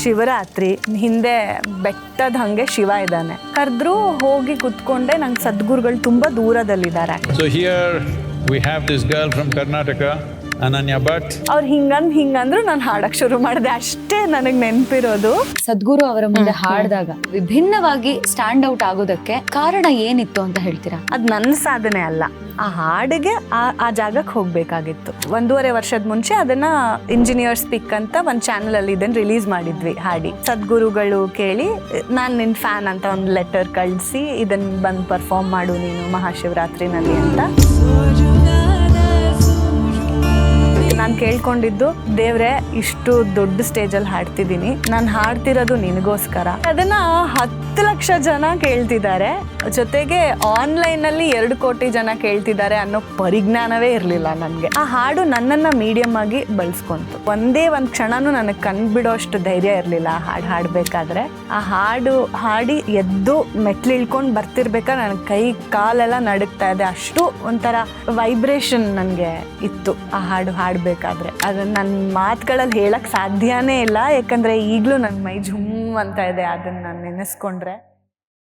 ಶಿವರಾತ್ರಿ, ಹಿಂದೆ ಬೆಟ್ಟದ ಹಂಗೆ ಶಿವ ಇದ್ದಾನೆ. ಕರೆದ್ರು ಹೋಗಿ ಕುತ್ಕೊಂಡೆ. ನಂಗೆ ಸದ್ಗುರುಗಳು ತುಂಬಾ ದೂರದಲ್ಲಿದ್ದಾರೆ. So here we have this girl from Karnataka, Ananya Bhatt. ಅವ್ರು ಹಿಂಗಂದ್ರು ನಾನು ಹಾಡಕ್ ಶುರು ಮಾಡಿದೆ. ಅಷ್ಟೇ ನನಗೆ ನೆನಪಿರೋದು. ಸದ್ಗುರು ಅವರ ಮುಂದೆ ಹಾಡಿದಾಗ ವಿಭಿನ್ನವಾಗಿ ಸ್ಟ್ಯಾಂಡ್ ಔಟ್ ಆಗೋದಕ್ಕೆ ಕಾರಣ ಏನಿತ್ತು ಅಂತ ಹೇಳ್ತೀರಾ? ಅದು ನನ್ನ ಸಾಧನೆ ಅಲ್ಲ, ಆ ಹಾಡಿಗೆ ಆ ಜಾಗಕ್ಕೆ ಹೋಗ್ಬೇಕಾಗಿತ್ತು. 1.5 ವರ್ಷದ ಮುಂಚೆ ಅದನ್ನ ಇಂಜಿನಿಯರ್ಸ್ ಪಿಕ್ ಅಂತ ಒಂದು ಚಾನಲ್ ಅಲ್ಲಿ ಇದನ್ನ ರಿಲೀಸ್ ಮಾಡಿದ್ವಿ ಹಾಡಿ. ಸದ್ಗುರುಗಳು ಕೇಳಿ ನಾನು ನಿನ್ ಫ್ಯಾನ್ ಅಂತ ಒಂದು ಲೆಟರ್ ಕಳಿಸಿ ಇದನ್ನ ಬಂದು ಪರ್ಫಾರ್ಮ್ ಮಾಡು ನೀನು ಮಹಾಶಿವರಾತ್ರಿನಲ್ಲಿ ಅಂತ. ನಾನು ಕೇಳ್ಕೊಂಡಿದ್ದು, ದೇವ್ರೆ ಇಷ್ಟು ದೊಡ್ಡ ಸ್ಟೇಜಲ್ಲಿ ಹಾಡ್ತಿದ್ದೀನಿ, ನಾನು ಹಾಡ್ತಿರೋದು ನಿನಗೋಸ್ಕರ. ಅದನ್ನ 10 ಲಕ್ಷ ಜನ ಕೇಳ್ತಿದ್ದಾರೆ, ಜೊತೆಗೆ ಆನ್ಲೈನಲ್ಲಿ 2 ಕೋಟಿ ಜನ ಕೇಳ್ತಿದ್ದಾರೆ ಅನ್ನೋ ಪರಿಜ್ಞಾನವೇ ಇರಲಿಲ್ಲ ನನಗೆ. ಆ ಹಾಡು ನನ್ನನ್ನು ಮೀಡಿಯಮ್ ಆಗಿ ಬಳಸ್ಕೊಂತು. ಒಂದೇ ಒಂದು ಕ್ಷಣನೂ ನನಗೆ ಕಂಡುಬಿಡೋಷ್ಟು ಧೈರ್ಯ ಇರಲಿಲ್ಲ ಆ ಹಾಡು ಹಾಡಬೇಕಾದ್ರೆ. ಆ ಹಾಡು ಹಾಡಿ ಎದ್ದು ಮೆಟ್ಲು ಇಳ್ಕೊಂಡು ಬರ್ತಿರ್ಬೇಕಾದ್ರೆ ನನಗೆ ಕೈ ಕಾಲೆಲ್ಲ ನಡುಗ್ತಾ ಇದೆ. ಅಷ್ಟು ಒಂಥರ ವೈಬ್ರೇಷನ್ ನನಗೆ ಇತ್ತು ಆ ಹಾಡು ಹಾಡಬೇಕಾದ್ರೆ. ಅದನ್ನು ನನ್ನ ಮಾತುಗಳಲ್ಲಿ ಹೇಳಕ್ಕೆ ಸಾಧ್ಯನೇ ಇಲ್ಲ, ಯಾಕಂದರೆ ಈಗಲೂ ನನ್ನ ಮೈ ಝುಮ್ ಅಂತ ಇದೆ ಅದನ್ನು ನಾನು ನೆನೆಸ್ಕೊಂಡ್ರೆ.